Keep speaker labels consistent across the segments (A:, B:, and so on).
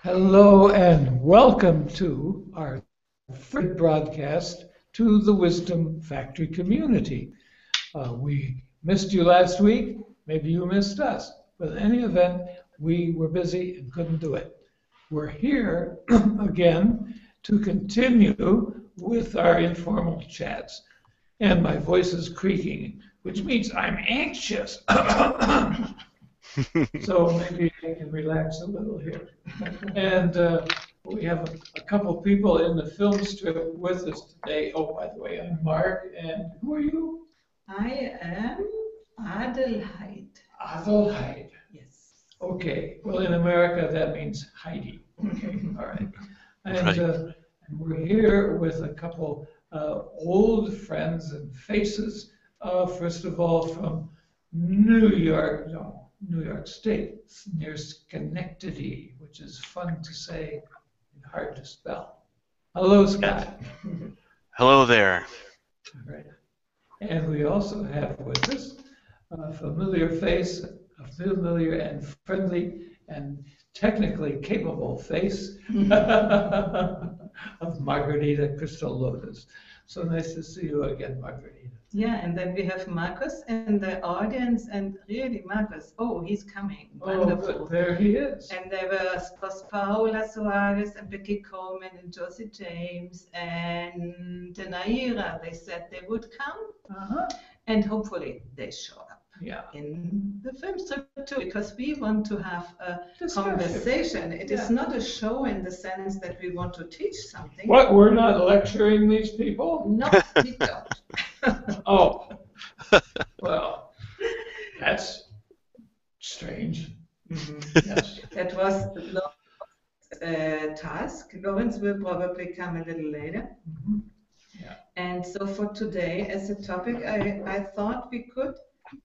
A: Hello and welcome to our third broadcast to the Wisdom Factory community. We missed you last week. Maybe you missed us. But in any event, we were busy and couldn't do it. We're here again to continue with our informal chats. And my voice is creaking, which means I'm anxious. So maybe I can relax a little here. And we have a couple people in the film strip with us today. Oh, by the way, I'm Mark, and who are you?
B: I am Adelheid.
A: Adelheid.
B: Yes.
A: Okay, well, in America, that means Heidi. Okay, all right. And we're here with a couple old friends and faces. First of all, from New York, no, New York State, near Schenectady, which is fun to say and hard to spell. Hello, Scott.
C: Hello there.
A: All right. And we also have with us a familiar face, a familiar and friendly and technically capable face of Margarita Crystal Lotus. So nice to see you again, Margarita.
B: Yeah, and then we have Marcus in the audience, and really, Marcus, oh, he's coming. Wonderful.
A: Good. There he is.
B: And there was Paola Suarez and Becky Coleman and Josie James and Naira. They said they would come, and hopefully they show up.
A: Yeah.
B: In the film strip too, because we want to have a conversation. It is not a show in the sense that we want to teach something.
A: What? We're not lecturing these people?
B: No, we don't.
A: Oh, well, that's strange. Yes.
B: That was Lawrence's task. Lawrence will probably come a little later.
A: Yeah.
B: And so for today, as a topic, I thought we could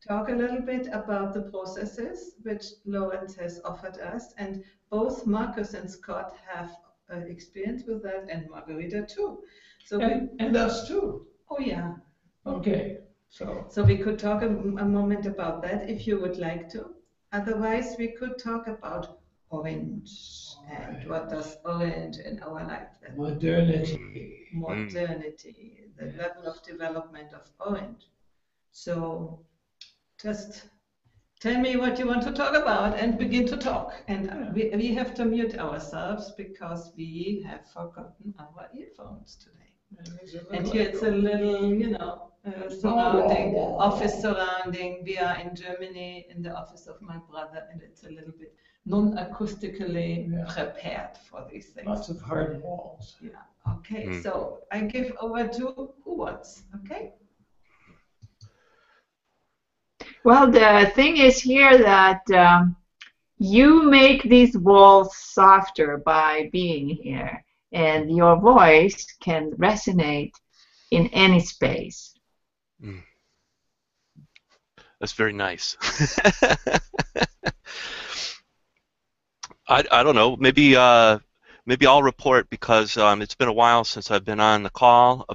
B: talk a little bit about the processes which Lawrence has offered us, and both Marcus and Scott have experience with that, and Margarita too. So
A: and us too.
B: Oh yeah.
A: Okay. So
B: we could talk a moment about that if you would like to. Otherwise, we could talk about orange and what does orange in our life.
A: Modernity.
B: Modernity, the level of development of orange. So just tell me what you want to talk about and begin to talk. And we have to mute ourselves because we have forgotten our earphones today. And here it's a little, surrounding, office surrounding. We are in Germany in the office of my brother, and it's a little bit non-acoustically prepared for these things.
A: Lots of hard walls.
B: Yeah, okay. So I give over to who wants, okay?
D: Well, the thing is here that you make these walls softer by being here, and your voice can resonate in any space.
C: That's very nice. I don't know. Maybe I'll report because it's been a while since I've been on the call.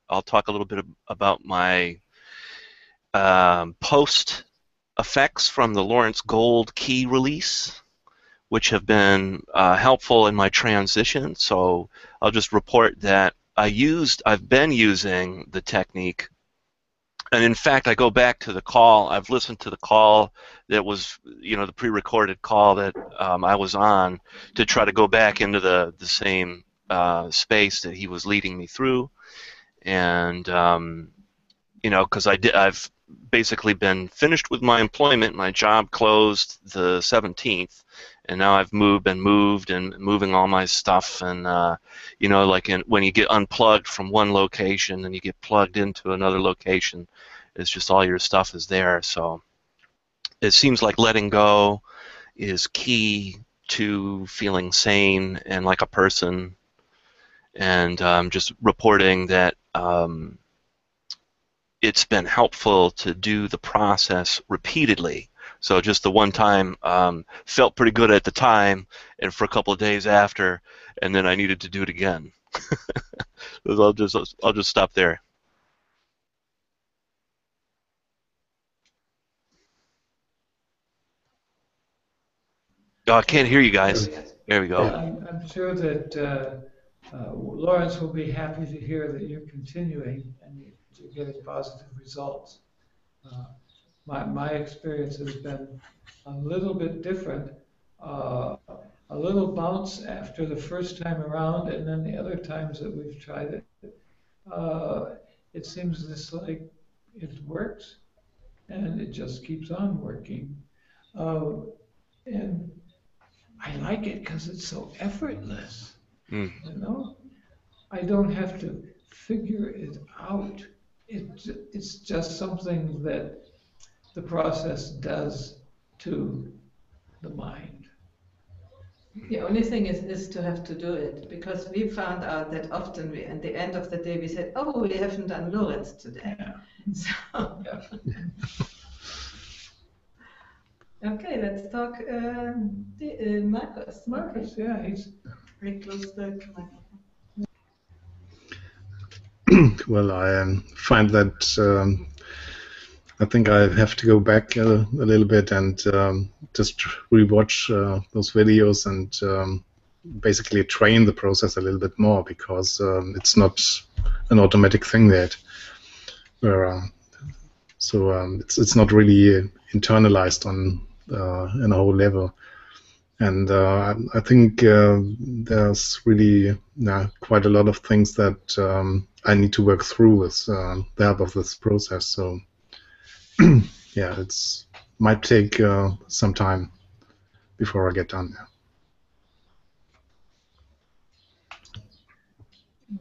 C: I'll talk a little bit about my post effects from the Lawrence Gold key release, which have been helpful in my transition. So I'll just report that I've been using the technique, and in fact I go back to the call. I've listened to the call that was, the pre-recorded call that I was on, to try to go back into the same space that he was leading me through, and because I've basically been finished with my employment. My job closed the 17th, and now I've been moved and moving all my stuff, and like when you get unplugged from one location and you get plugged into another location, it's just all your stuff is there. So it seems like letting go is key to feeling sane and like a person, and just reporting that it's been helpful to do the process repeatedly. So just the one time felt pretty good at the time, and for a couple of days after, and then I needed to do it again. I'll just stop there. Oh, I can't hear you guys. There we go.
A: Yeah, I'm sure that Lawrence will be happy to hear that you're continuing and you're getting positive results. Uh, my experience has been a little bit different. A little bounce after the first time around, and then the other times that we've tried it, uh, it seems just like it works, and it just keeps on working. Uh, and I like it because it's so effortless.
C: Mm.
A: You know, I don't have to figure it out. It's just something that the process does to the mind.
B: The only thing is to have to do it, because we found out that often we, at the end of the day, we said, "Oh, we haven't done Lawrence today."
A: Yeah.
B: So,
A: Yeah.
B: okay, let's talk Marcus.
A: Marcus, yeah, he's
B: Very close the microphone.
E: Well, I find that I think I have to go back a little bit and just rewatch those videos and basically train the process a little bit more, because it's not an automatic thing yet. It's not really internalized on a whole level. And I think there's really quite a lot of things that I need to work through with the help of this process. So yeah, it's might take some time before I get done.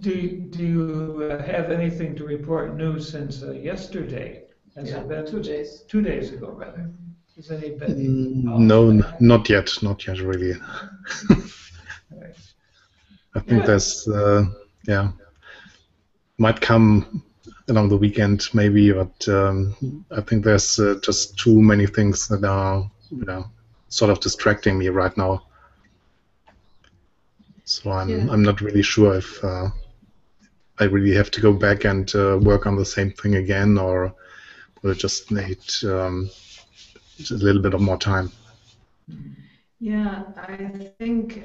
A: Do you have anything to report new since yesterday? Has it been
B: 2 days?
A: 2 days ago, rather? Has anybody?
E: No, not yet really.
A: Right.
E: I think there's might come along the weekend maybe, but I think there's just too many things that are sort of distracting me right now. So I'm not really sure if I really have to go back and work on the same thing again, or will just need a little bit of more time.
B: Yeah, I think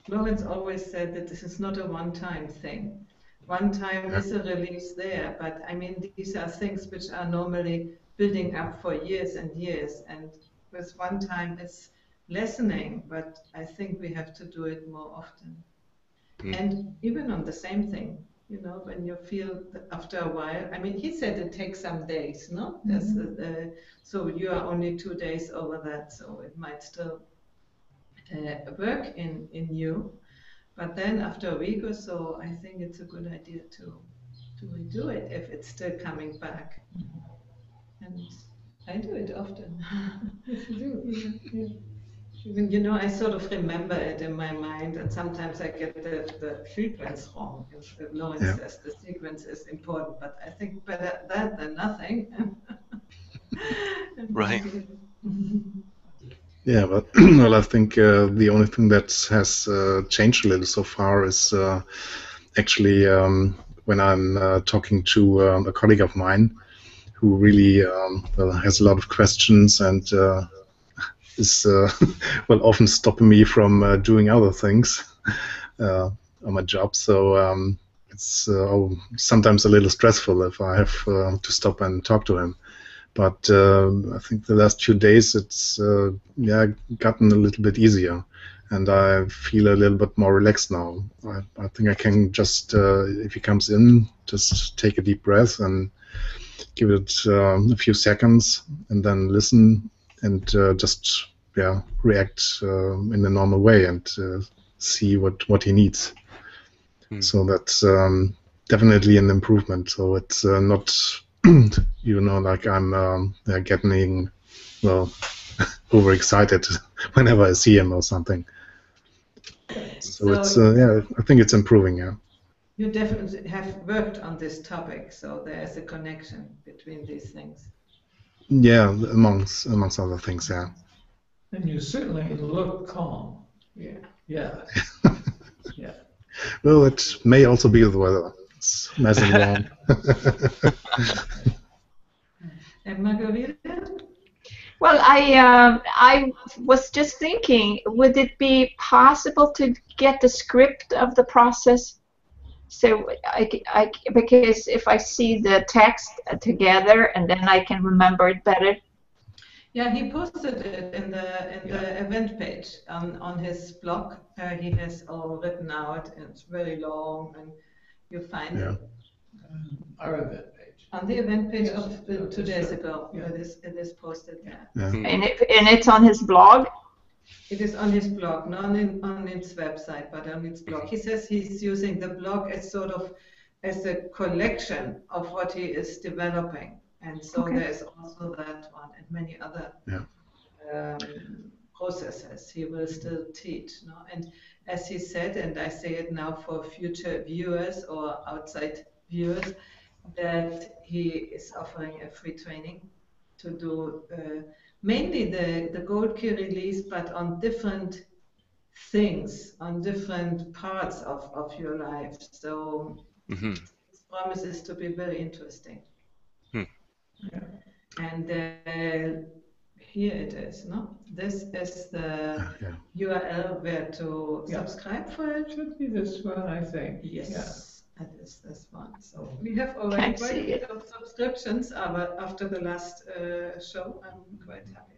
B: Lawrence always said that this is not a one-time thing. One time is a release there, but I mean, these are things which are normally building up for years and years, and with one time it's lessening, but I think we have to do it more often. And even on the same thing, when you feel that after a while, I mean, he said it takes some days, no? So you are only 2 days over that, so it might still work in you. But then after a week or so, I think it's a good idea to redo it if it's still coming back. And I do it often.
A: Yes, you do. Yeah.
B: Even, I sort of remember it in my mind, and sometimes I get the sequence wrong. Lawrence says the sequence is important, but I think better that than nothing.
C: Right.
E: Yeah, but well, I think the only thing that has changed a little so far is actually when I'm talking to a colleague of mine who really has a lot of questions and is well often stopping me from doing other things on my job. So it's sometimes a little stressful if I have to stop and talk to him. But I think the last few days it's gotten a little bit easier, and I feel a little bit more relaxed now. I think I can just if he comes in, just take a deep breath and give it a few seconds, and then listen and just react in the normal way and see what he needs. So that's definitely an improvement. So it's not like I'm getting overexcited whenever I see him or something. So it's I think it's improving. Yeah.
B: You definitely have worked on this topic, so there is a connection between these things.
E: Yeah, amongst other things. Yeah.
A: And you certainly look calm.
B: Yeah.
A: Yeah. Yeah.
E: Well, it may also be the weather. It's nice and warm.
B: And Margarita?
D: Well, I was just thinking, would it be possible to get the script of the process? So because if I see the text together and then I can remember it better.
B: Yeah, he posted it in the event page on his blog. He has all written out, and it's very long, and you find
E: Yeah.
B: it
A: Our event page.
B: on the event page
A: Yes,
B: of
A: yeah,
B: 2 days
A: sure.
B: ago.
A: Yeah.
B: It is posted there.
E: Yeah.
D: And it's on his blog.
B: It is on his blog, not on its website, but on its blog. He says he's using the blog as sort of as a collection of what he is developing, and so
D: Okay.
B: there's also that one and many other processes he will still teach. No? And as he said, and I say it now for future viewers or outside viewers, that he is offering a free training to do mainly the gold key release, but on different things, on different parts of your life. So this promises to be very interesting.
A: Yeah.
B: And here it is, no? This is the URL where to subscribe for it.
A: Should be this one, I think.
B: Yes, it is this one. So we have already
D: Can't
B: quite
D: see
B: a bit
D: it.
B: of subscriptions, but after the last show, I'm quite happy.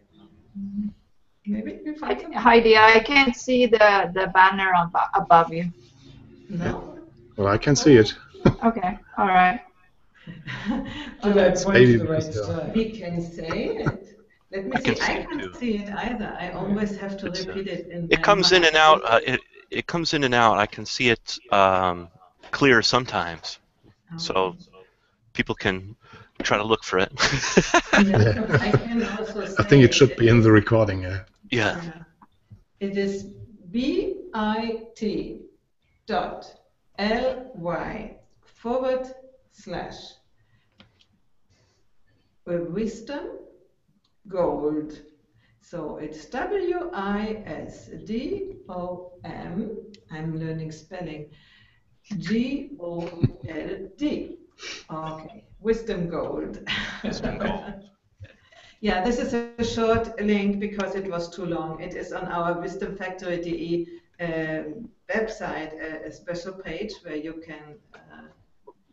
B: Maybe we find some.
D: Heidi, I can't see the banner above you.
B: No?
E: Well, I can see it.
D: Okay, all right.
A: Did I point
E: maybe
A: to the right
E: because,
A: side?
B: We can say it. Let me see. I can't see it either. I always have to repeat it in
C: It
B: my
C: comes in and
B: mind.
C: out. It comes in and out. I can see it clear sometimes, so people can try to look for it.
B: I can also say
E: I think it should be in the recording. Yeah.
C: Yeah.
B: It is bit.ly/wisdom gold. So it's WISDOM. I'm learning spelling. GOLD. Okay, wisdom gold. Yeah, this is a short link because it was too long. It is on our wisdomfactory.de website, a special page where you can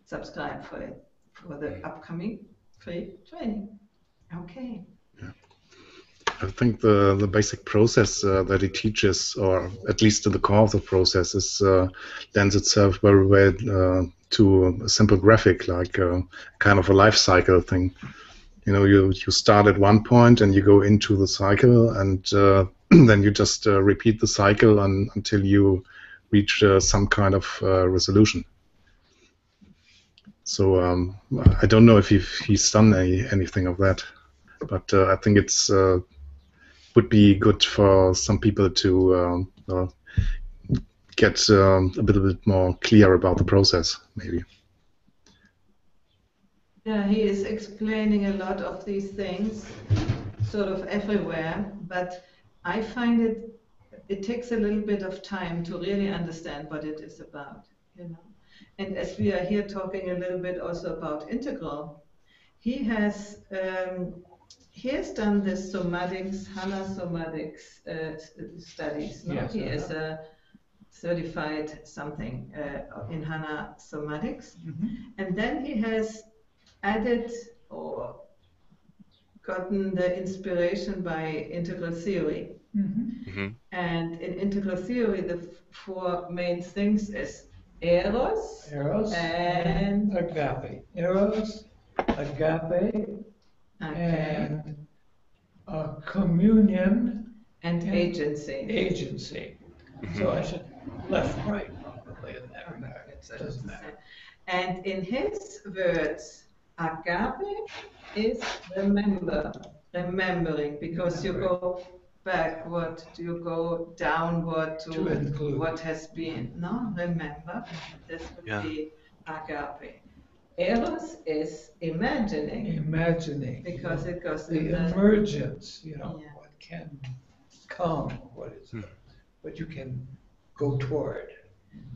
B: subscribe for it for the upcoming free training. Okay.
E: I think the basic process that he teaches, or at least the core of the process, lends itself very well to a simple graphic, like kind of a life cycle thing. You know, you start at one point and you go into the cycle, and then you just repeat the cycle until you reach some kind of resolution. So I don't know if he's done anything of that, but I think it's would be good for some people to get a little bit more clear about the process, maybe.
B: Yeah, he is explaining a lot of these things, sort of everywhere, but I find it takes a little bit of time to really understand what it is about, you know. And as we are here talking a little bit also about integral, he has done this somatics, HANA somatics studies. No?
A: Yes,
B: He is a certified something in HANA somatics, and then he has added or gotten the inspiration by integral theory. And in integral theory, the four main things is eros and
A: agape. Eros, agape, and communion
B: and agency.
A: Agency. So I should left, right, probably in that regard. It doesn't matter.
B: And in his words, agape is remembering, because you go backward, you go downward to
A: include
B: what has been. No, remember, this would be agape. Eros is imagining, because it goes
A: the
B: in the
A: emergence, you know, what can come, what you can go toward.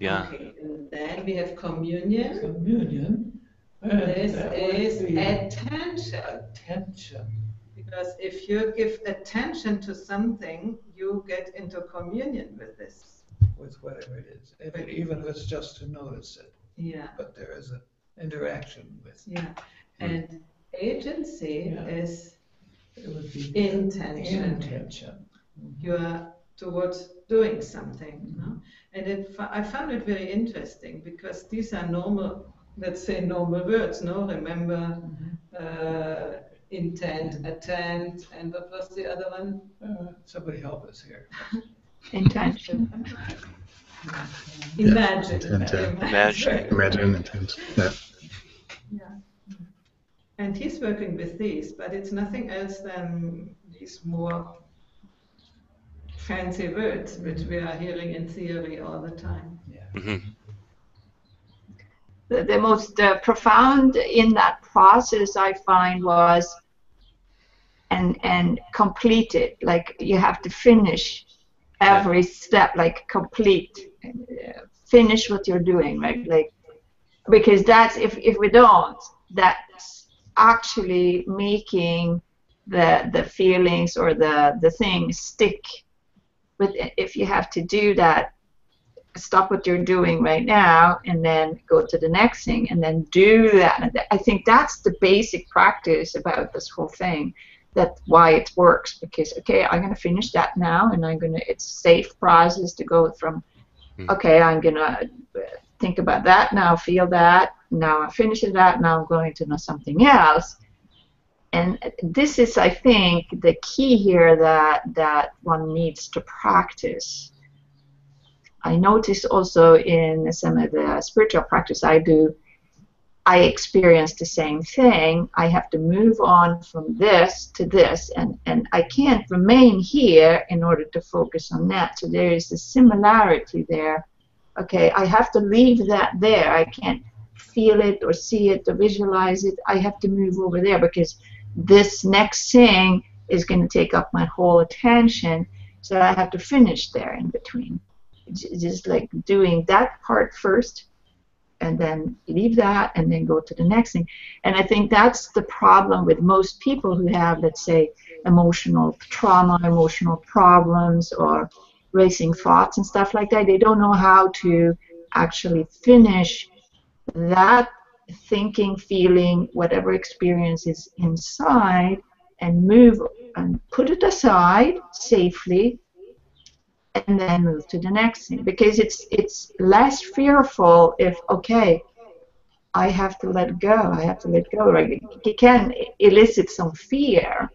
C: Yeah.
B: Okay, and then we have communion.
A: Communion.
B: This is attention. Because if you give attention to something, you get into communion with this.
A: with whatever it is, even if it's just to notice it.
B: Yeah.
A: But there is an interaction with.
B: Yeah. And agency
A: Yeah.
B: is
A: It would be
B: intention.
A: intention.
B: You are towards doing something. No? And I found it very interesting because these are normal, let's say normal words, no? Remember, intent, attend, and what was the other one?
A: Somebody help us here.
D: Intention.
B: Imagine.
E: Imagine intent. Yeah.
B: Yeah. And he's working with these, but it's nothing else than these more fancy words which we are hearing in theory all the time.
A: Yeah.
D: The most profound in that process I find was and complete it. Like you have to finish every step, like complete, finish what you're doing, right? Like, because that's if we don't, that's actually making the feelings or the things stick. But if you have to do that, stop what you're doing right now and then go to the next thing and then do that. I think that's the basic practice about this whole thing. That's why it works, because okay, I'm gonna finish that now, and it's a safe process to go from okay, I'm gonna think about that now, feel that, now I'm finishing that, now I'm going to know something else. And this is, I think, the key here that one needs to practice. I notice also in some of the spiritual practice I do, I experience the same thing. I have to move on from this to this, and I can't remain here in order to focus on that. So there is a similarity there. Okay, I have to leave that there. I can't feel it or see it or visualize it. I have to move over there because this next thing is going to take up my whole attention. So I have to finish there in between. Just like doing that part first, and then leave that, and then go to the next thing. And I think that's the problem with most people who have, let's say, emotional trauma, emotional problems, or racing thoughts and stuff like that. They don't know how to actually finish that thinking, feeling, whatever experience is inside, and move and put it aside safely, and then move to the next thing, because it's less fearful if, okay, I have to let go, right? It can elicit some fear,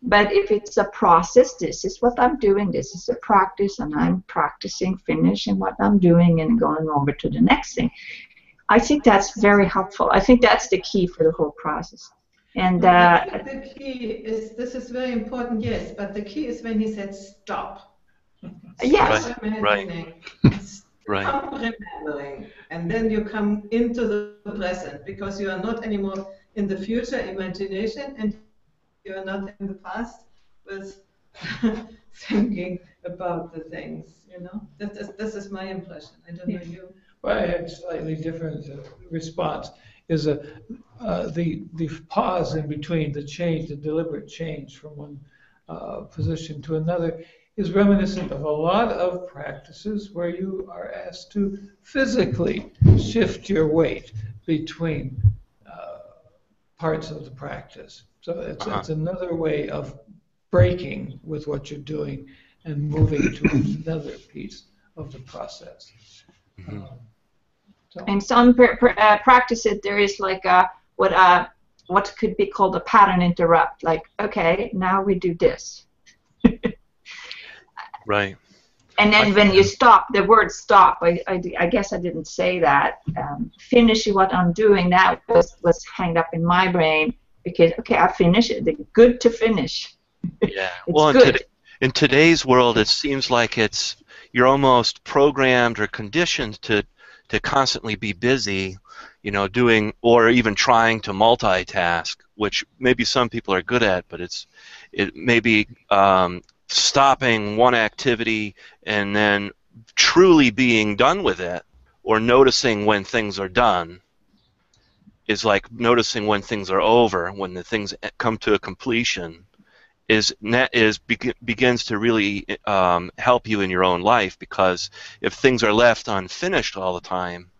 D: but if it's a process, this is what I'm doing, this is a practice, and I'm practicing finishing what I'm doing and going over to the next thing. I think that's very helpful. I think that's the key for the whole process. And
B: the key is, this is very important, yes, but the key is when he said stop.
D: Yes.
B: Stop imagining. Stop remembering. And then you come into the present, because you are not anymore in the future imagination, and you are not in the past with thinking about the things, you know. This is my impression. I don't know you.
A: Well, I had a slightly different response. Is the pause in between, the change, the deliberate change from one position to another, is reminiscent of a lot of practices where you are asked to physically shift your weight between parts of the practice. So it's another way of breaking with what you're doing and moving to another piece of the process.
D: In some practices, there is like what could be called a pattern interrupt. Like, okay, now we do this.
C: Right.
D: And then when you stop, the word stop, I guess I didn't say that. Finish what I'm doing, that was hanged up in my brain, because, okay, I finished it. It's good to finish.
C: Yeah. Well, in today's world, it seems like you're almost programmed or conditioned to constantly be busy, you know, doing or even trying to multitask, which maybe some people are good at, but it may be stopping one activity and then truly being done with it, or noticing when things are done. is like noticing when things are over, when the things come to a completion, begins to really help you in your own life, because if things are left unfinished all the time,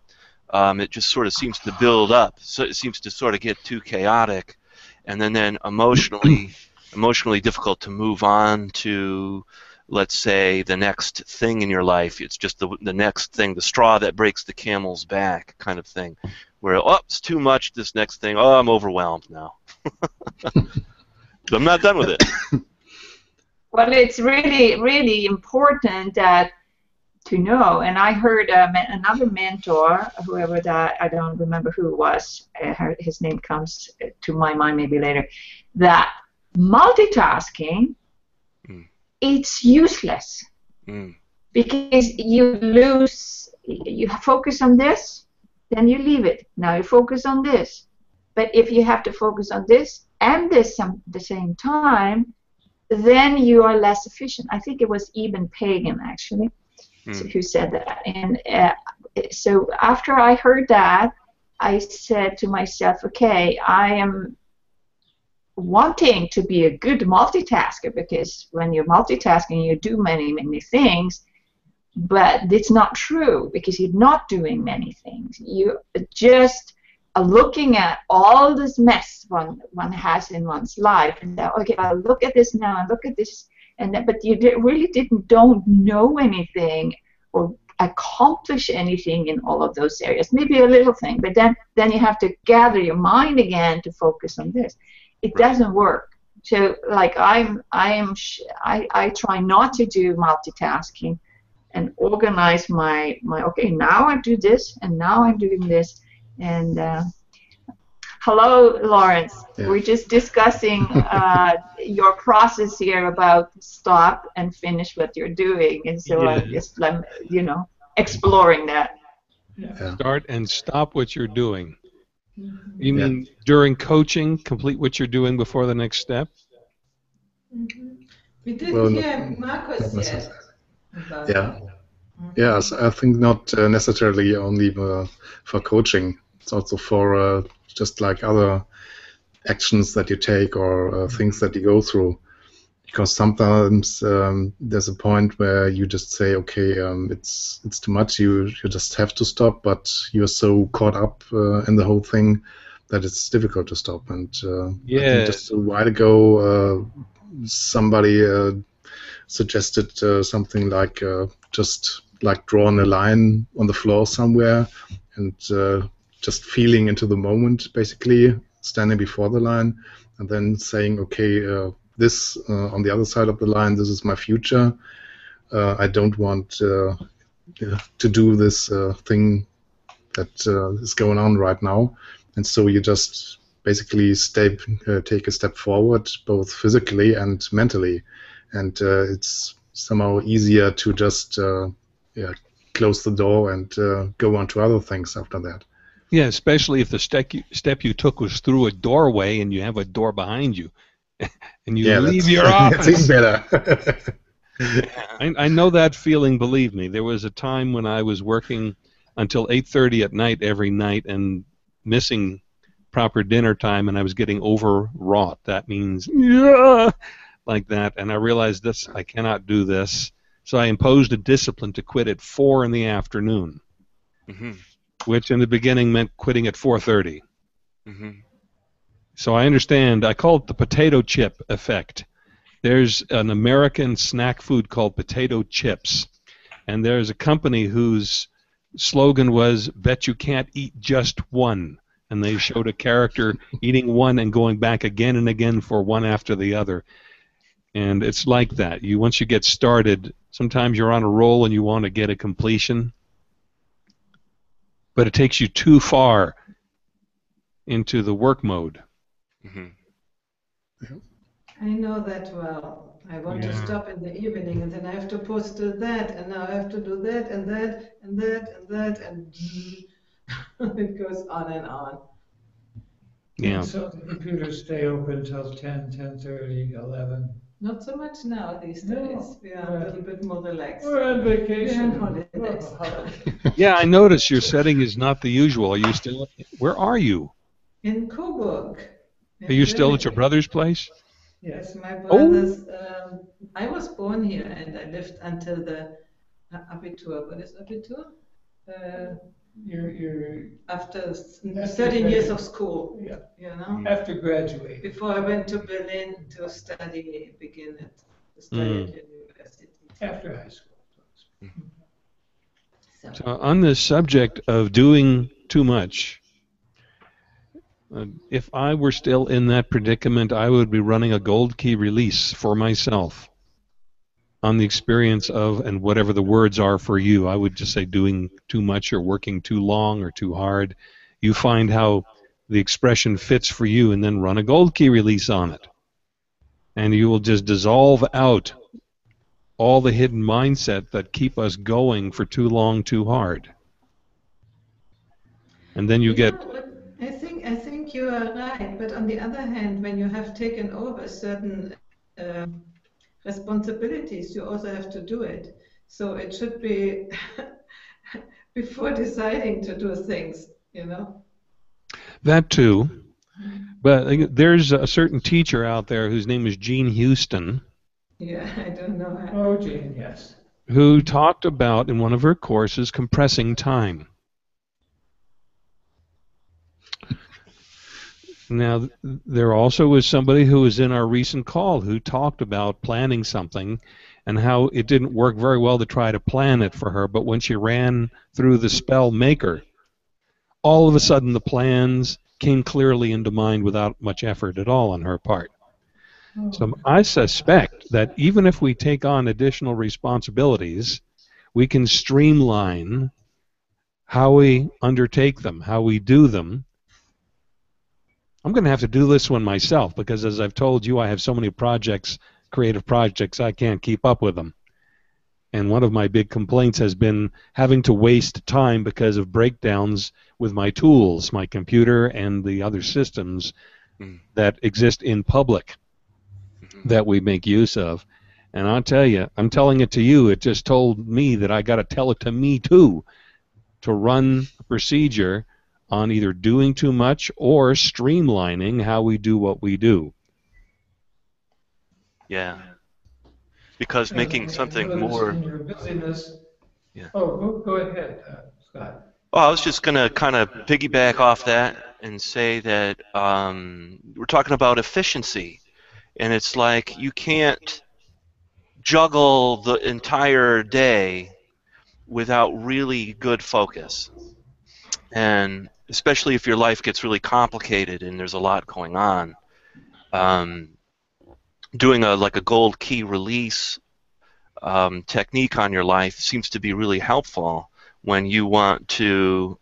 C: it just sort of seems to build up. So it seems to sort of get too chaotic, and then emotionally difficult to move on to, let's say, the next thing in your life. It's just the next thing, the straw that breaks the camel's back kind of thing, where, oh, it's too much, this next thing, oh, I'm overwhelmed now. I'm not done with it.
D: Well, it's really, really important that to know, and I heard another mentor, whoever that, I don't remember who it was, his name comes to my mind maybe later, that multitasking, it's useless. Because you focus on this, then you leave it. Now you focus on this. But if you have to focus on this and this at the same time, then you are less efficient. I think it was Eben Pagan, actually, who said that. And so after I heard that, I said to myself, okay, I am wanting to be a good multitasker, because when you're multitasking, you do many, many things. But it's not true, because you're not doing many things. You just are looking at all this mess one has in one's life, and that, okay, I'll look at this now, and look at this, and that, but you really don't know anything or accomplish anything in all of those areas. Maybe a little thing, but then you have to gather your mind again to focus on this. It doesn't work. So, like, I try not to do multitasking, and organize my okay, now I do this, and now I'm doing this. And hello, Lawrence. Yeah. We're just discussing your process here about stop and finish what you're doing, and so I'm just, exploring that.
F: Yeah. Start and stop what you're doing. You mean during coaching, complete what you're doing before the next step?
B: We didn't hear Marcus yet.
E: Yeah. Yes, I think not necessarily only for coaching. It's also for just like other actions that you take or things that you go through. Because sometimes there's a point where you just say, okay, it's too much. You just have to stop, but you're so caught up in the whole thing that it's difficult to stop. And I think just a while ago, somebody suggested something like just like drawing a line on the floor somewhere and just feeling into the moment, basically standing before the line, and then saying, okay, this on the other side of the line, this is my future. I don't want to do this thing that is going on right now. And so you just basically take a step forward, both physically and mentally. And it's somehow easier to just close the door and go on to other things after that.
F: Yeah, especially if the step you took was through a doorway and you have a door behind you, and you leave your office.
E: That's even better.
F: I know that feeling. Believe me, there was a time when I was working until 8:30 at night every night and missing proper dinner time, and I was getting overwrought. That means like that, and I realized this. I cannot do this. So I imposed a discipline to quit at 4 in the afternoon, which in the beginning meant quitting at 4:30. So I understand. I call it the potato chip effect. There's an American snack food called potato chips, and there's a company whose slogan was, "Bet you can't eat just one." And they showed a character eating one and going back again and again for one after the other. And it's like that. Once you get started, sometimes you're on a roll and you want to get a completion, but it takes you too far into the work mode.
B: I know that well. I want to stop in the evening, and then I have to post to that, and now I have to do that, and that, and that, and that, and it goes on and on.
A: Yeah. So the computers stay open till 10, 10:30, 11.
B: Not so much now these days. We are a little bit more relaxed.
A: We're on vacation.
B: We're on holidays.
F: Yeah, I notice your setting is not the usual. Are you still? Where are you?
B: in Coburg.
F: Are you still at your brother's place?
B: Yes, my
F: Oh.
B: brother's. I was born here and I lived until the Abitur. What is Abitur?
A: You're
B: After 13 years of school.
A: Yeah.
B: You know.
A: After graduating.
B: Before I went to Berlin to study at university.
A: After high school.
F: So on this subject of doing too much, if I were still in that predicament, I would be running a gold key release for myself on the experience of, and whatever the words are for you. I would just say doing too much or working too long or too hard. You find how the expression fits for you and then run a gold key release on it. And you will just dissolve out all the hidden mindset that keep us going for too long, too hard. And then you get...
B: I think you are right, but on the other hand, when you have taken over certain responsibilities, you also have to do it. So it should be before deciding to do things, you know.
F: That too. But there's a certain teacher out there whose name is Gene Houston.
B: Yeah, I don't know her.
A: Oh, Jane, yes.
F: Who talked about in one of her courses compressing time. Now, there also was somebody who was in our recent call who talked about planning something and how it didn't work very well to try to plan it for her, but when she ran through the spell maker, all of a sudden the plans came clearly into mind without much effort at all on her part. So I suspect that even if we take on additional responsibilities, we can streamline how we undertake them, how we do them. I'm going to have to do this one myself because, as I've told you, I have so many projects, creative projects, I can't keep up with them. And one of my big complaints has been having to waste time because of breakdowns with my tools, my computer and the other systems that exist in public that we make use of. And I'll tell you, I'm telling it to you, it just told me that I got to tell it to me too, to run a procedure on either doing too much or streamlining how we do what we do.
C: Yeah. Because making something more...
A: In your busyness...
C: Yeah.
A: Oh, go ahead, Scott.
C: Oh, I was just going to kind of piggyback off that and say that we're talking about efficiency. And it's like you can't juggle the entire day without really good focus. And especially if your life gets really complicated and there's a lot going on, doing like a gold key release technique on your life seems to be really helpful when you want to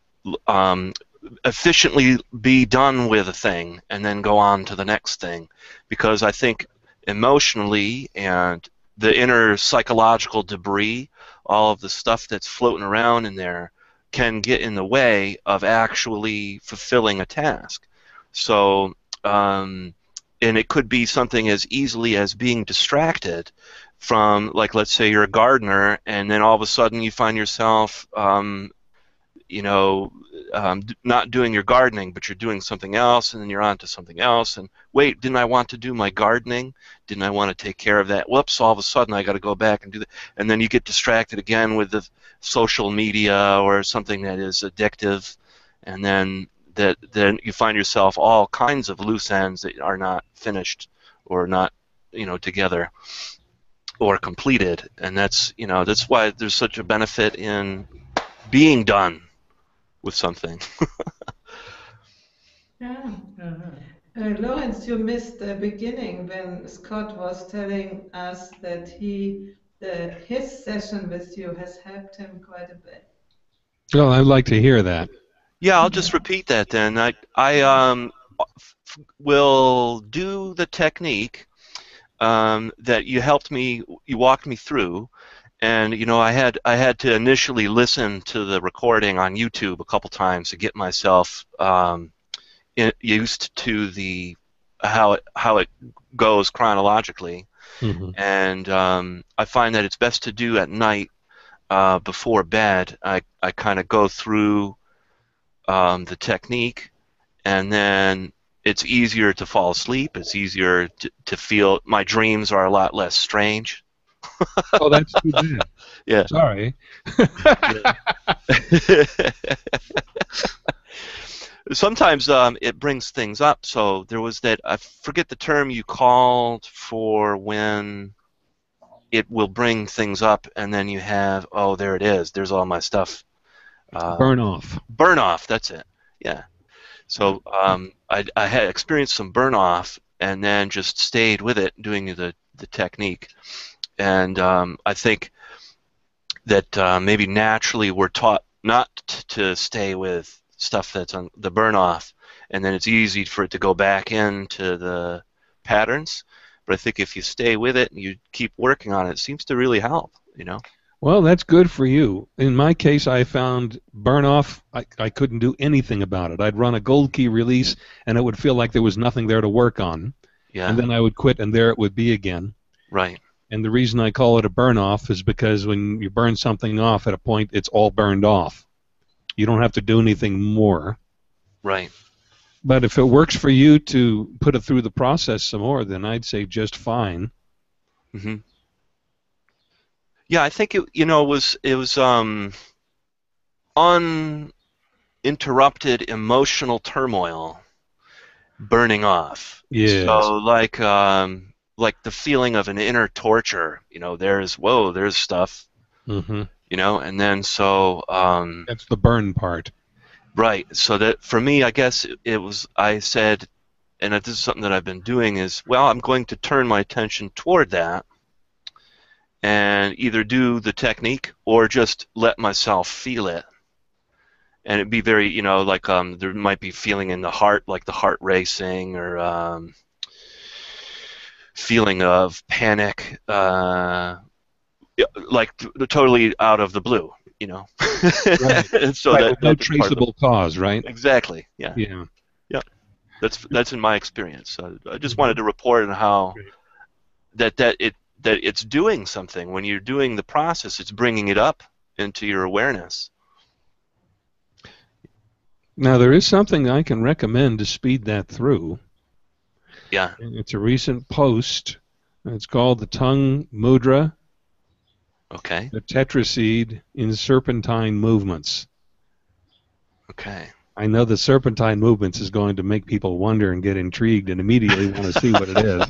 C: efficiently be done with a thing and then go on to the next thing. Because I think emotionally and the inner psychological debris, all of the stuff that's floating around in there, can get in the way of actually fulfilling a task. So, and it could be something as easily as being distracted from, like, let's say you're a gardener, and then all of a sudden you find yourself, not doing your gardening, but you're doing something else, and then you're on to something else, and wait, didn't I want to do my gardening? Didn't I want to take care of that? Whoops, all of a sudden I got to go back and do that. And then you get distracted again with the social media or something that is addictive, and then you find yourself all kinds of loose ends that are not finished or not, together or completed. And that's why there's such a benefit in being done with something.
B: Yeah. Lawrence, you missed the beginning when Scott was telling us that his session with you has helped him quite a bit.
F: Well, I'd like to hear that.
C: Yeah, I'll just repeat that then. I will do the technique that you walked me through, and I had to initially listen to the recording on YouTube a couple times to get myself used to how it goes chronologically.
F: Mm-hmm.
C: And I find that it's best to do at night before bed. I kind of go through the technique and then it's easier to fall asleep. It's easier to feel. My dreams are a lot less strange.
F: Oh, that's too bad.
C: Yeah.
F: Sorry.
C: Sometimes it brings things up. So there was that, I forget the term you called for when it will bring things up, and then you have, oh, there it is. There's all my stuff.
F: Burn off.
C: Burn off. That's it. Yeah. So I had experienced some burn off, and then just stayed with it, doing the technique. And I think that maybe naturally we're taught not to stay with stuff that's on the burn off, and then it's easy for it to go back into the patterns. But I think if you stay with it and you keep working on it, it seems to really help, you know?
F: Well, that's good for you. In my case, I found burn off, I couldn't do anything about it. I'd run a gold key release, and it would feel like there was nothing there to work on.
C: Yeah.
F: And then I would quit, and there it would be again.
C: Right.
F: And the reason I call it a burn off is because when you burn something off at a point, it's all burned off. You don't have to do anything more.
C: Right.
F: But if it works for you to put it through the process some more, then I'd say just fine.
C: Mm-hmm. Yeah, I think it was uninterrupted emotional turmoil burning off.
F: Yes.
C: So like the feeling of an inner torture. There's stuff.
F: Mm-hmm.
C: And then so
F: That's the burn part.
C: right. So that for me, I guess it was. I said, and this is something that I've been doing is, well, I'm going to turn my attention toward that, and either do the technique or just let myself feel it. And it'd be very, like there might be feeling in the heart, like the heart racing, or feeling of panic, like totally out of the blue,
F: Right.
C: So
F: Right, with no
C: that's part of
F: traceable cause, right?
C: exactly, yeah.
F: Yeah.
C: Yeah. That's in my experience. So I just wanted to report on how that it's doing something. When you're doing the process, it's bringing it up into your awareness.
F: Now, there is something I can recommend to speed that through.
C: Yeah.
F: It's a recent post. It's called the Tongue Mudra,
C: Okay.
F: the Tetraseed in Serpentine Movements.
C: Okay.
F: I know the serpentine movements is going to make people wonder and get intrigued and immediately want to see what it is.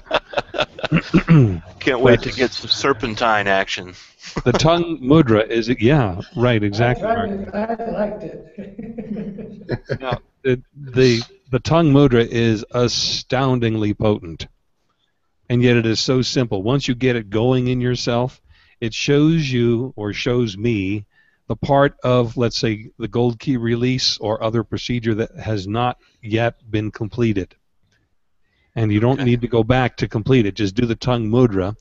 C: Can't wait to get some serpentine action.
F: The tongue mudra is, yeah, right, exactly
A: I
F: right.
A: tried it. I liked it.
F: Now, the tongue mudra is astoundingly potent, and yet it is so simple. Once you get it going in yourself, it shows you, or shows me, the part of, let's say, the gold key release or other procedure that has not yet been completed. And you don't need to go back to complete it. Just do the tongue mudra.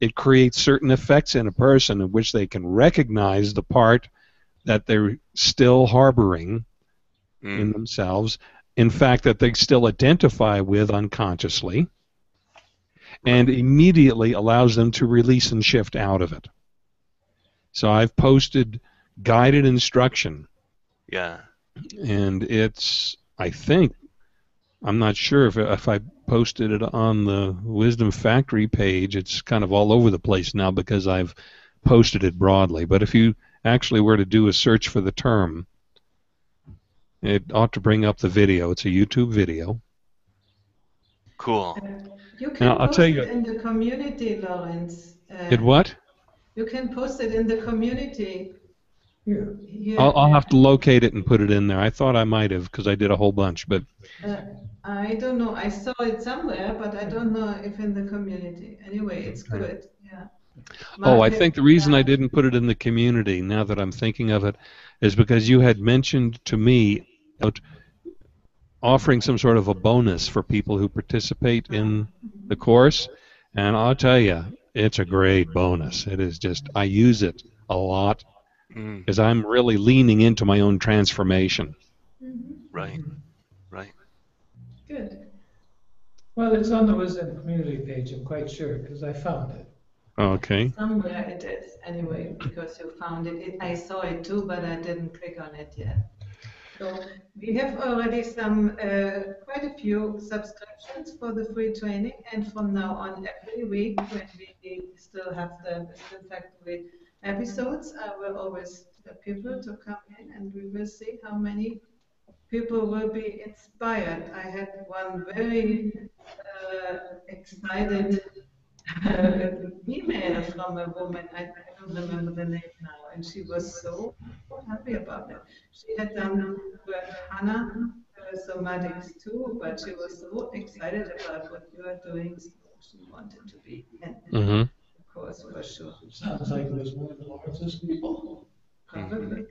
F: It creates certain effects in a person in which they can recognize the part that they're still harboring in themselves, in fact, that they still identify with unconsciously, and immediately allows them to release and shift out of it. So I've posted guided instruction.
C: Yeah.
F: And it's, I think, I'm not sure if I posted it on the Wisdom Factory page. It's kind of all over the place now because I've posted it broadly. But if you actually were to do a search for the term, it ought to bring up the video. It's a YouTube video.
C: Cool.
B: You can
F: Now, I'll
B: post
F: tell
B: it
F: you.
B: in the community, Lawrence.
F: It what?
B: You can post it in the community.
A: Here.
B: Here.
F: I'll have to locate it and put it in there. I thought I might have because I did a whole bunch, but
B: I don't know. I saw it somewhere, but I don't know if in the community. Anyway, it's good. Yeah.
F: I think the reason I didn't put it in the community, now that I'm thinking of it, is because you had mentioned to me about offering some sort of a bonus for people who participate in the course, and I'll tell you, it's a great bonus. It is just, I use it a lot because I'm really leaning into my own transformation.
C: Right. Right.
B: Good.
A: Well, it's on the Wisdom Community page, I'm quite sure, because I found it.
F: Okay.
B: Somewhere it is, anyway, because you found it. I saw it too, but I didn't click on it yet. So we have already quite a few subscriptions for the free training, and from now on, every week when we still have the Wisdom Factory episodes, I will always tell people to come in, and we will see how many people will be inspired. I had one very excited email from a woman. I don't remember the name now, and she was so happy about it. She had done with Hannah somatics too, but she was so excited about what you are doing, so she wanted to be in
F: Hmm.
B: the course for sure.
A: Sounds like it was one of Lawrence's people.
B: Probably.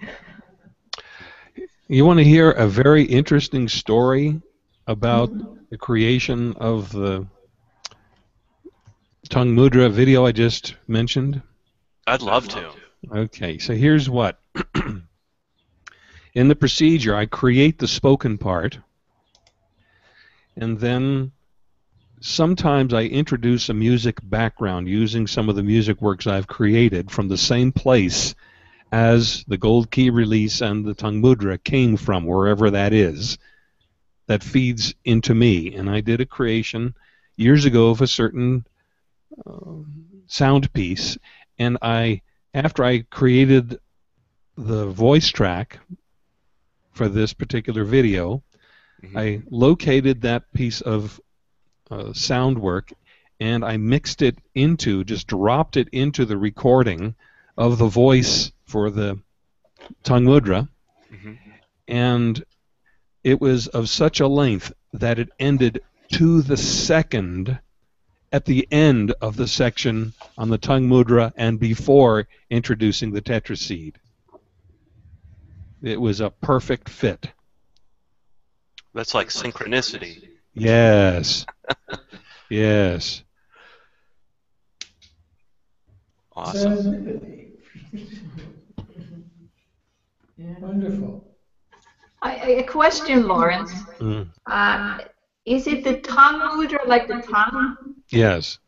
F: You want to hear a very interesting story about
B: Mhm.
F: the creation of the tongue mudra video I just mentioned?
C: I'd love to.
F: Okay, so here's what. In the procedure, I create the spoken part, and then sometimes I introduce a music background using some of the music works I've created from the same place as the gold key release and the tongue mudra came from, wherever that is, that feeds into me. And I did a creation years ago of a certain sound piece, and after I created the voice track for this particular video, I located that piece of sound work, and I mixed it just dropped it into the recording of the voice for the tongue mudra, and it was of such a length that it ended to the second at the end of the section on the tongue mudra and before introducing the tetraseed. It was a perfect fit.
C: That's like synchronicity.
F: Yes. Yes.
C: Awesome.
A: Serendipity. Wonderful.
D: A question, Lawrence.
F: Mm.
D: Is it the tongue mudra like the tongue?
F: Yes.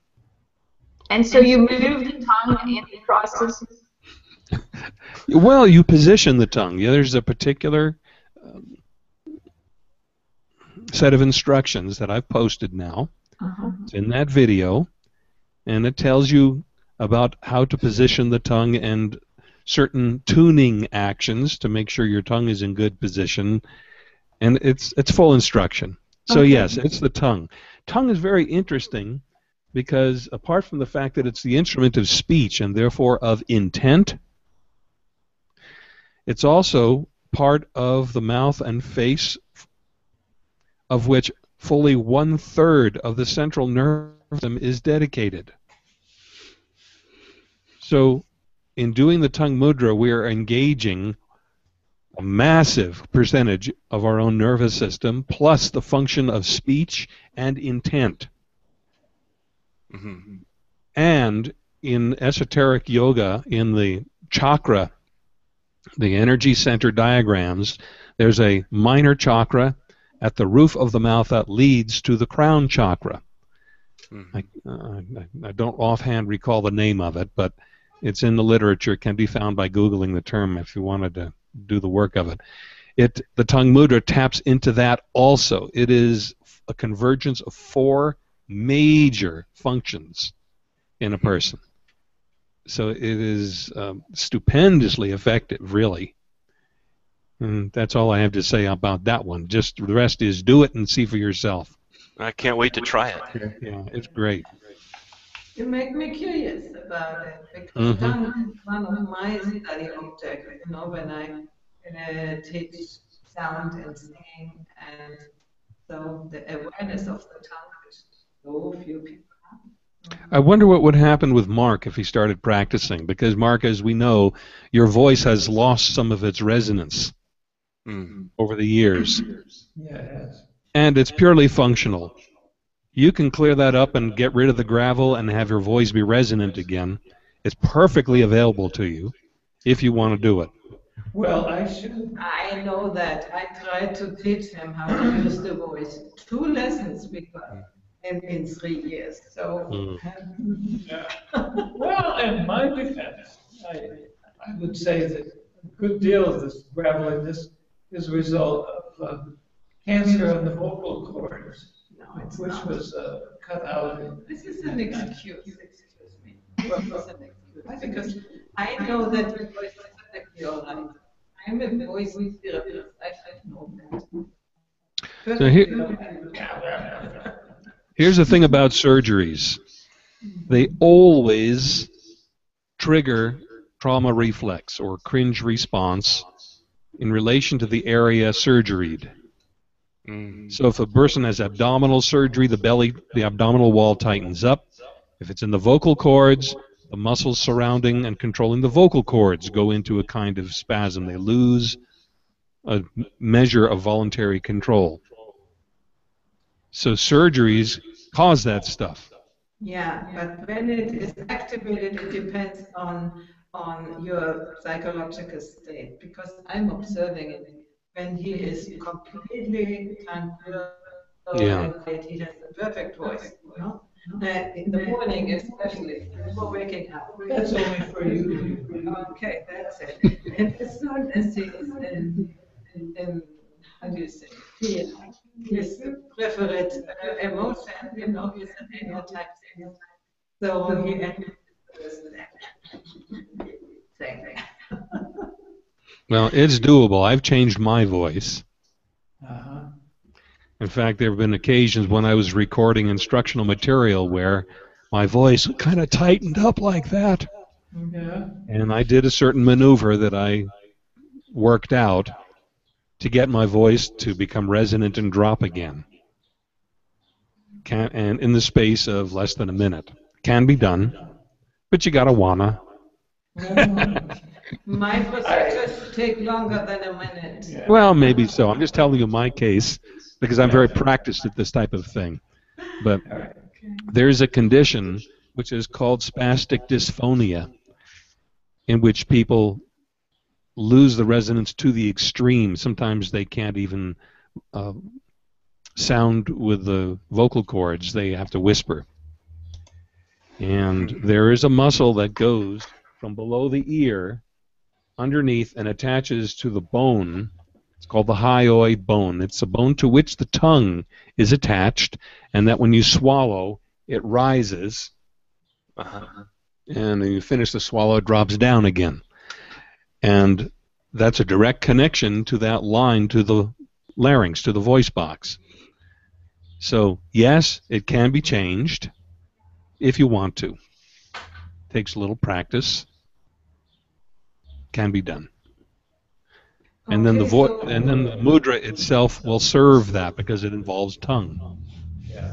D: And so you move the tongue in the process?
F: Well, you position the tongue. Yeah, there's a particular set of instructions that I've posted now. It's in that video, and it tells you about how to position the tongue and certain tuning actions to make sure your tongue is in good position, and it's full instruction. So
D: Okay.
F: yes, it's the tongue. Tongue is very interesting because apart from the fact that it's the instrument of speech and therefore of intent, it's also part of the mouth and face, of which fully 1/3 of the central nervous system is dedicated. So in doing the tongue mudra, we are engaging a massive percentage of our own nervous system, plus the function of speech and intent. And in esoteric yoga, in the chakra, the energy center diagrams, there's a minor chakra at the roof of the mouth that leads to the crown chakra. I don't offhand recall the name of it, but it's in the literature. It can be found by Googling the term if you wanted to do the work of it. The tongue mudra taps into that also. It is a convergence of 4 major functions in a person. So it is stupendously effective, really. And that's all I have to say about that one. Just the rest is do it and see for yourself.
C: I can't wait to try it.
F: Yeah, it's great.
B: You make me curious about it because tongue is one of my study objects. You know, when I teach sound and singing, and so the awareness of the tongue, which so few people have.
F: I wonder what would happen with Mark if he started practicing, because Mark, as we know, your voice has lost some of its resonance over the years.
A: Yeah, it has.
F: And it's purely functional. You can clear that up and get rid of the gravel and have your voice be resonant again. It's perfectly available to you if you want to do it.
A: Well, I should.
B: I know that. I tried to teach him how to use the voice. 2 lessons we got in 3 years. So.
A: Well, in my defense, I would say that a good deal of this graveliness is a result of cancer on the vocal cords,
B: No, it's
A: which
B: not.
A: was cut out.
B: This is an excuse. Excuse me. This is an excuse because I know that your voice is perfectly all right. I'm a voice therapist. I should know that.
F: So
B: Perfectly all right.
F: here's the thing about surgeries. They always trigger trauma reflex or cringe response in relation to the area surgeried. So if a person has abdominal surgery, the abdominal wall tightens up. If it's in the vocal cords, the muscles surrounding and controlling the vocal cords go into a kind of spasm. They lose a measure of voluntary control. So surgeries cause that stuff.
B: Yeah, but when it is activated, it depends on your psychological state. Because I'm observing it when he is completely tranquil
F: Yeah.
B: and quiet, he has the perfect voice. You know, in the morning especially before waking up.
A: That's only for you to hear.
B: Okay, that's it. And as soon as he is in how do you say, fear, his preferred emotion, you know, is an anger type thing. So he enters the thing.
F: Well, it's doable. I've changed my voice.
A: Uh-huh.
F: In fact, there have been occasions when I was recording instructional material where my voice kind of tightened up like that.
A: Yeah.
F: And I did a certain maneuver that I worked out to get my voice to become resonant and drop again. And in the space of less than a minute. Can be done, but you gotta wanna.
B: My procedures take longer than a minute.
A: Yeah.
F: Well, maybe so. I'm just telling you my case because I'm very practiced at this type of thing. But there's a condition which is called spastic dysphonia, in which people lose the resonance to the extreme. Sometimes they can't even sound with the vocal cords. They have to whisper. And there is a muscle that goes from below the ear underneath and attaches to the bone. It's called the hyoid bone. It's a bone to which the tongue is attached, and that when you swallow, it rises, and when you finish the swallow, it drops down again. And that's a direct connection to that line to the larynx, to the voice box. So, yes, it can be changed if you want to. Takes a little practice. Can be done. And then the mudra itself will serve that because it involves tongue.
A: Yeah.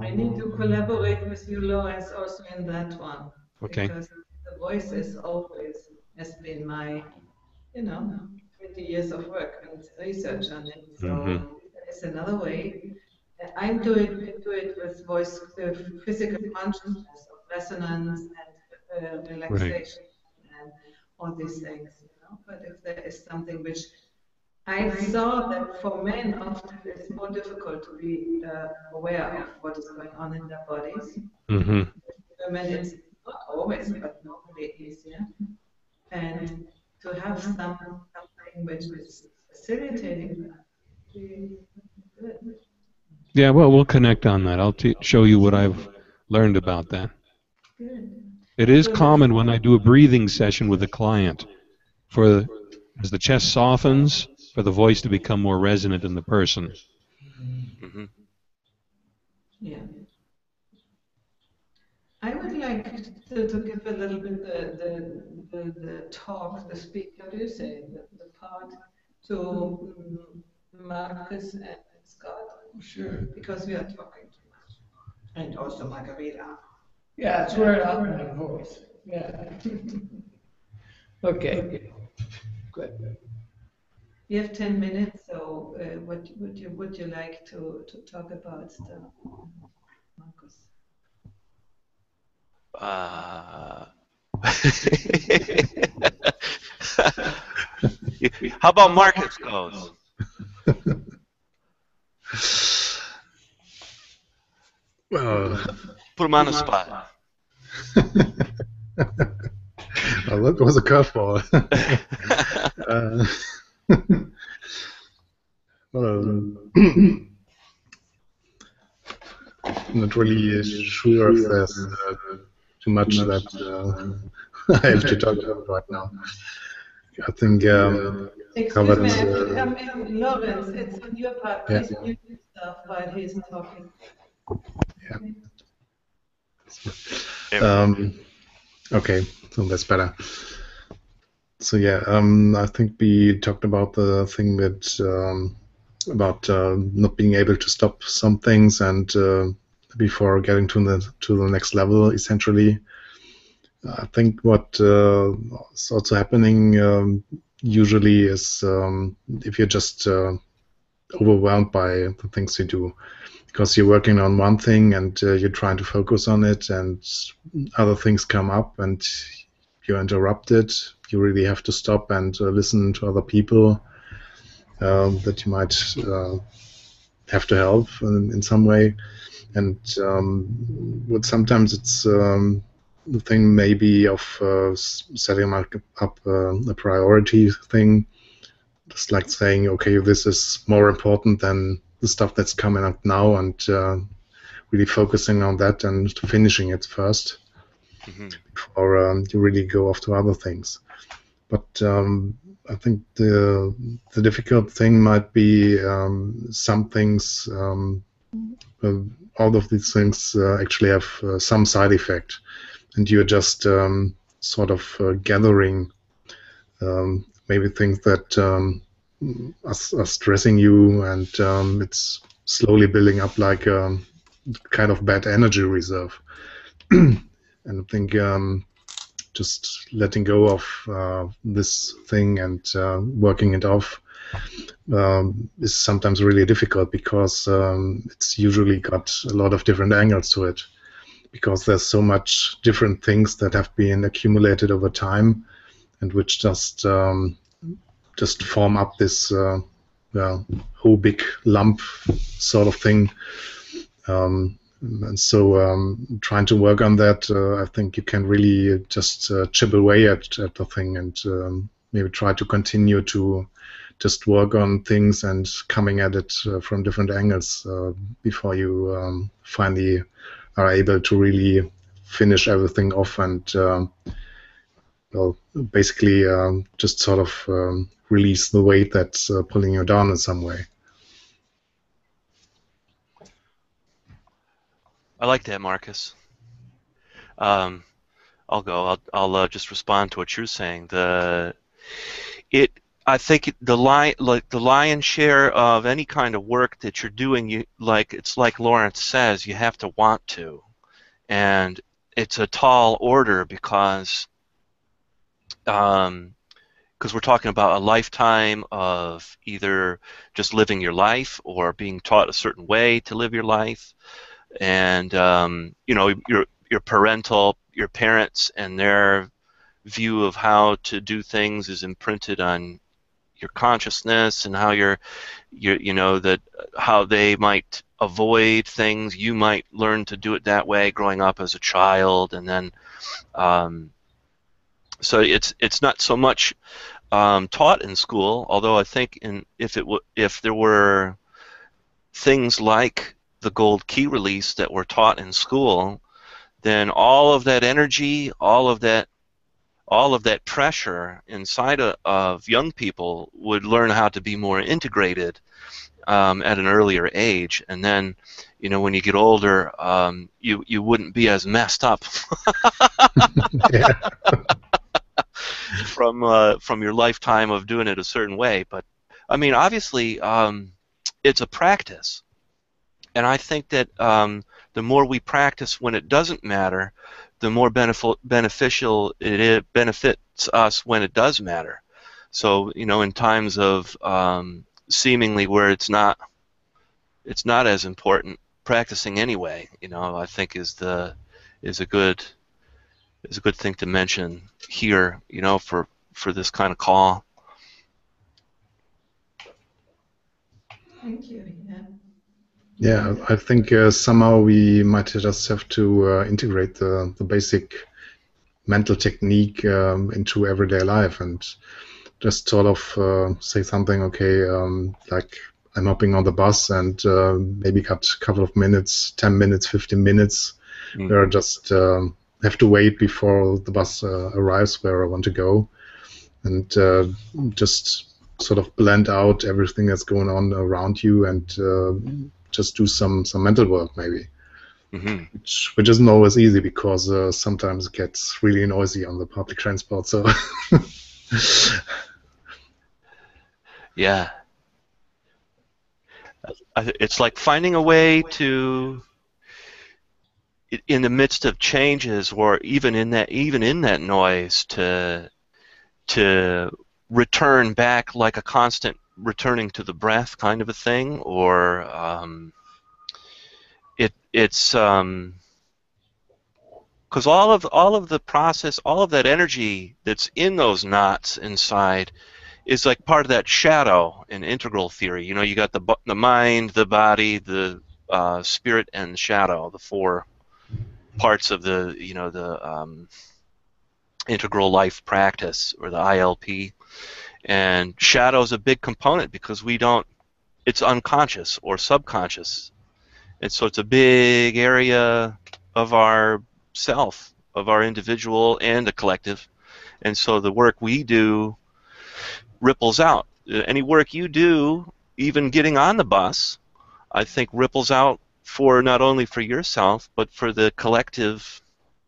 B: I need to collaborate with you, Lawrence, also in that one.
F: Okay.
B: Because the voice is always has been my, 20 years of work and research on it. So it's another way. I'm doing it with voice, physical consciousness of resonance and relaxation and all these things. But if there is something which I saw that for men often it's more difficult to be aware of what is going on in their bodies. Women it's not always, but normally easier. And to have something which is facilitating that. Good.
F: Yeah, well, we'll connect on that. I'll show you what I've learned about that.
B: Good.
F: It is common when I do a breathing session with a client as the chest softens, for the voice to become more resonant in the person.
B: Yeah. I would like to give a little bit the talk, the speak, how do you say, the part to Marcus and Scott.
A: Sure.
B: Because we are talking too much. And also Margarita.
A: Yeah, it's wearing out my voice. Yeah. Okay. Good.
B: You have 10 minutes, so what would you like to talk about, Marcus?
C: How about Marcus goes?
E: Well,
C: Put him on the spot.
E: well, that was a curveball. Well, not really sure if there's too much that I have to talk about right now. I think
B: Excuse
E: covered.
B: me, I have to come in. Lawrence, it's on your part.
E: Yeah.
B: Please mute yourself while he's talking.
E: Okay, so that's better. So yeah, I think we talked about the thing that about not being able to stop some things and before getting to the next level. Essentially, I think what is also happening usually is if you're just overwhelmed by the things you do, because you're working on one thing and you're trying to focus on it, and other things come up and you're interrupted. You really have to stop and listen to other people that you might have to help in some way. And what sometimes it's the thing maybe of setting up a priority thing, just like saying, okay, this is more important than the stuff that's coming up now, and really focusing on that and finishing it first before you really go off to other things. But I think the difficult thing might be some things. All of these things actually have some side effect, and you're just sort of gathering maybe things that are stressing you, and it's slowly building up like a kind of bad energy reserve. And I think just letting go of this thing and working it off is sometimes really difficult, because it's usually got a lot of different angles to it, because there's so much different things that have been accumulated over time and which just form up this whole big lump sort of thing. And so trying to work on that, I think you can really just chip away at the thing, and maybe try to continue to just work on things and coming at it from different angles before you finally are able to really finish everything off and well, basically just sort of release the weight that's pulling you down in some way.
C: I like that, Marcus. I'll go. I'll just respond to what you're saying. I think the lion's share of any kind of work that you're doing, it's like Lawrence says, you have to want to, and it's a tall order because we're talking about a lifetime of either just living your life or being taught a certain way to live your life, and you know, your parents and their view of how to do things is imprinted on your consciousness, and how you know, that how they might avoid things, you might learn to do it that way growing up as a child, and then so it's not so much taught in school, although I think if there were things like the gold key release that were taught in school, then all of that energy, all of that pressure inside of young people would learn how to be more integrated at an earlier age, and then, you know, when you get older, you wouldn't be as messed up from your lifetime of doing it a certain way. But I mean, obviously, it's a practice, and I think that the more we practice when it doesn't matter, the more beneficial it benefits us when it does matter. So, you know, in times of seemingly where it's not as important, practicing anyway, you know, I think is a good thing to mention here, you know, for this kind of call.
B: Thank you.
E: Yeah, I think somehow we might just have to integrate the basic mental technique into everyday life, and just sort of say something, okay, like I'm hopping on the bus and maybe got a couple of minutes, 10 minutes, 15 minutes, where I just have to wait before the bus arrives where I want to go, and just sort of blend out everything that's going on around you and just do some mental work maybe. Which isn't always easy because sometimes it gets really noisy on the public transport. So
C: Yeah. It's like finding a way to, in the midst of changes, or even in that noise, to return back, like a constant returning to the breath kind of a thing, or it's because all of the process, all of that energy that's in those knots inside is like part of that shadow in integral theory. You know, you got the mind, the body, the spirit, and the shadow, the four parts of the integral life practice, or the ILP. And shadow is a big component because it's unconscious or subconscious. And so it's a big area of our self, of our individual and the collective. And so the work we do ripples out. Any work you do, even getting on the bus, I think ripples out for not only for yourself, but for the collective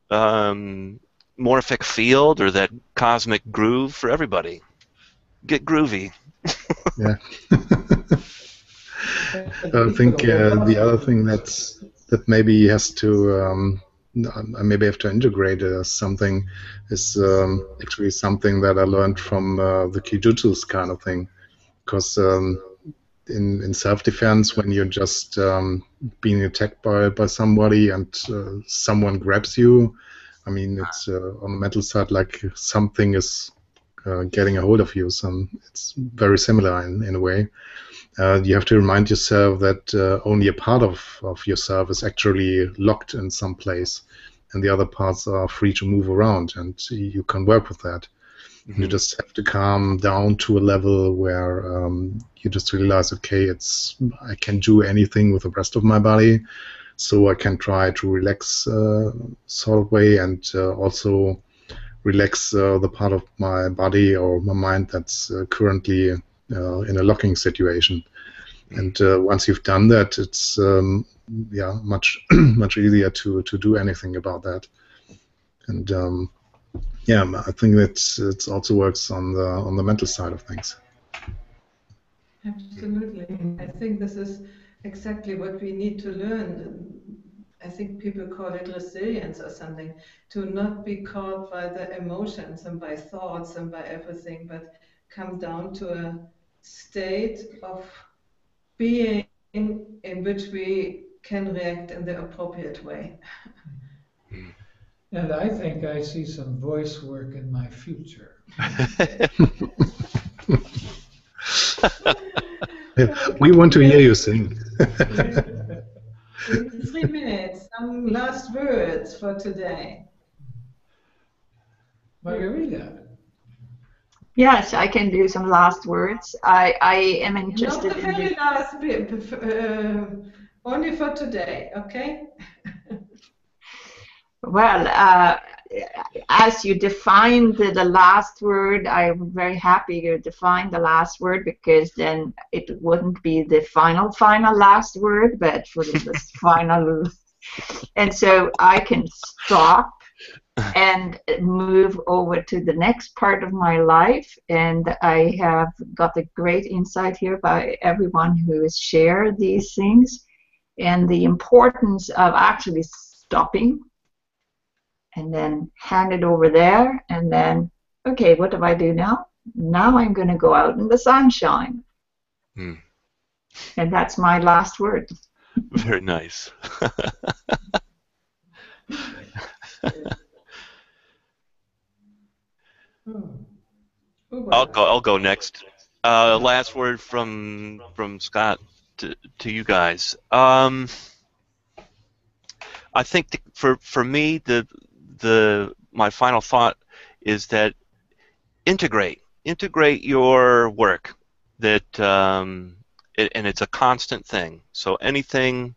C: morphic field, or that cosmic groove for everybody. Get groovy.
E: Yeah. I think the other thing that maybe has to I maybe have to integrate something is actually something that I learned from the Kijutsus kind of thing, because in self-defense, when you're just being attacked by somebody and someone grabs you, I mean, it's on the mental side, like something is getting a hold of you. It's very similar in a way. You have to remind yourself that only a part of yourself is actually locked in some place, and the other parts are free to move around, and you can work with that. You just have to calm down to a level where you just realize, okay, I can do anything with the rest of my body, so I can try to relax sort of way, and also relax the part of my body or my mind that's currently in a locking situation. And once you've done that, it's much much easier to do anything about that. And I think that it also works on the mental side of things.
B: Absolutely. I think this is exactly what we need to learn. I think people call it resilience or something, to not be caught by the emotions and by thoughts and by everything, but come down to a state of being in which we can react in the appropriate way.
A: And I think I see some voice work in my future.
E: We want to hear you sing.
B: In 3 minutes, some last words for today.
A: Margarita.
D: Yes, I can do some last words. I am
B: Not
D: interested
B: the
D: in
B: very
D: the.
B: last bit, only for today, okay?
D: Well, as you defined the last word, I'm very happy you defined the last word, because then it wouldn't be the final last word, but for the final. And so I can stop and move over to the next part of my life. And I have got a great insight here by everyone who has shared these things, and the importance of actually stopping and then hand it over there, and then, okay, what do I do now? Now I'm going to go out in the sunshine. And that's my last word.
C: Very nice. I'll go next. Last word from Scott to you guys. I think for me my final thought is that integrate. integrate your work. That and it's a constant thing. So anything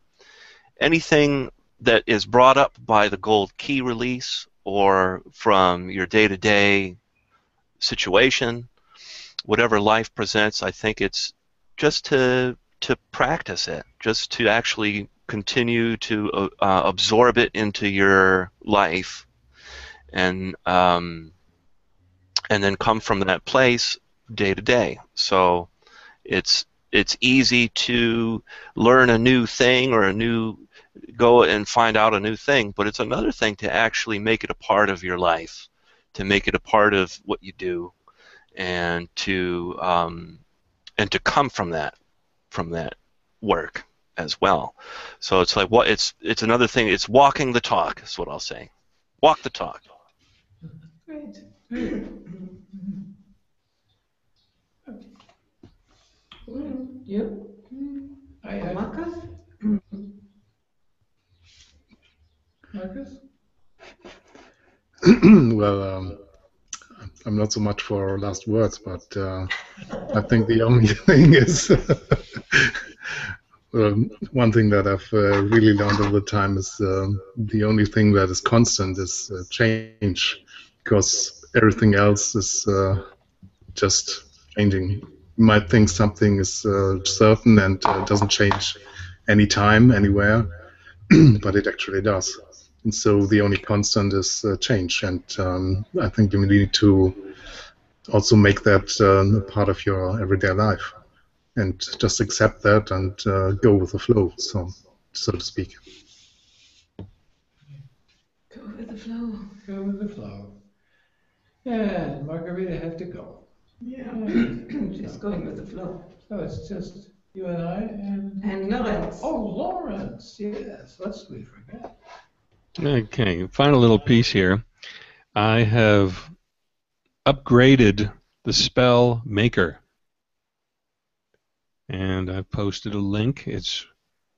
C: that is brought up by the gold key release or from your day-to-day situation, whatever life presents, I think it's just to practice it, just to actually continue to absorb it into your life, and then come from that place day to day. So it's easy to learn a new thing or go and find out a new thing, but it's another thing to actually make it a part of your life, to make it a part of what you do, and to come from that work as well. So it's like it's another thing. It's walking the talk is what I'll say. Walk the talk.
A: Great. You?
B: Marcus?
A: Marcus?
E: Well, I'm not so much for last words, but I think the only thing is one thing that I've really learned over time is the only thing that is constant is change, because everything else is just changing. You might think something is certain and doesn't change any time, anywhere, but it actually does. And so the only constant is change, and I think you need to also make that a part of your everyday life, and just accept that and go with the flow, so to speak.
B: Go with the flow.
A: Go with the flow. And Margarita had to go.
B: Yeah. She's going with the flow.
A: So it's just you and I
B: And Lawrence.
A: Oh, Lawrence. Yes, lest we forget.
F: Okay, final little piece here. I have upgraded the spell maker, and I've posted a link. It's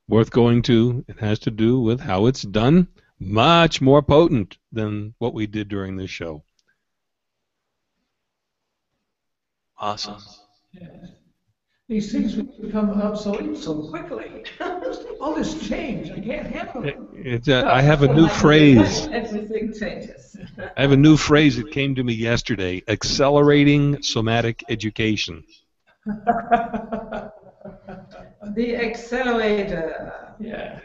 F: worth going to. It has to do with how it's done. Much more potent than what we did during this show.
C: Awesome.
A: Yes. These things become obsolete so quickly. All this change, I can't handle it.
F: I have a new phrase.
B: Everything changes.
F: I have a new phrase that came to me yesterday: accelerating somatic education.
B: The accelerator.
A: Yeah.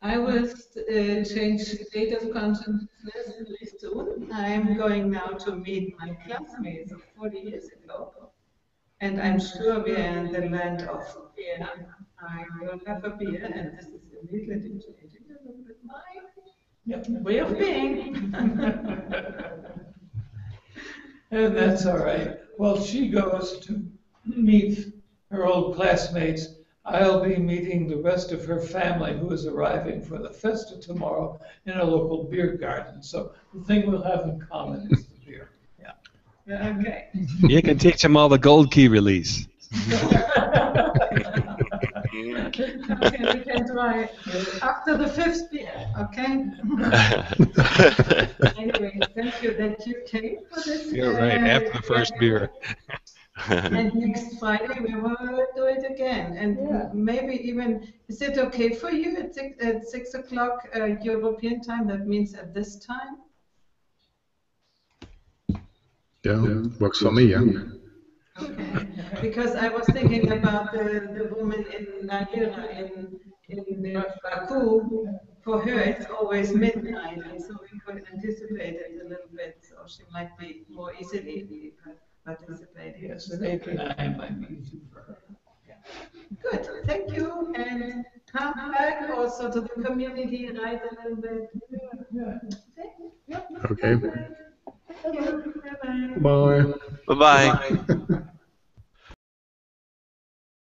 B: I will change state of consciousness really soon. I'm going now to meet my classmates of 40 years ago. And I'm sure we are in the land of beer. I will have a beer, and this is immediately changing a little bit my way of being.
A: And that's all right. Well, she goes to meet her old classmates. I'll be meeting the rest of her family who is arriving for the festa tomorrow in a local beer garden. So the thing we'll have in common is the beer.
B: Yeah. Okay.
F: You can teach them all the gold key release.
B: Okay, we can try after the 5th beer, okay? Anyway, thank you that you came for this.
F: You're right, after the first beer.
B: And next Friday we will do it again. And maybe even, is it okay for you at 6 o'clock European time? That means at this time?
E: Yeah, works for me, yeah.
B: Okay, because I was thinking about the woman in Nahira in Baku. For her, it's always midnight, and so we could anticipate it a little bit, so she might be more easily participating.
A: Yes, at 8 or 9 might be easy for her.
B: Good, thank you, and come back also to the community, write a little bit.
E: Okay.
B: Thank you.
E: Bye.
C: Bye-bye.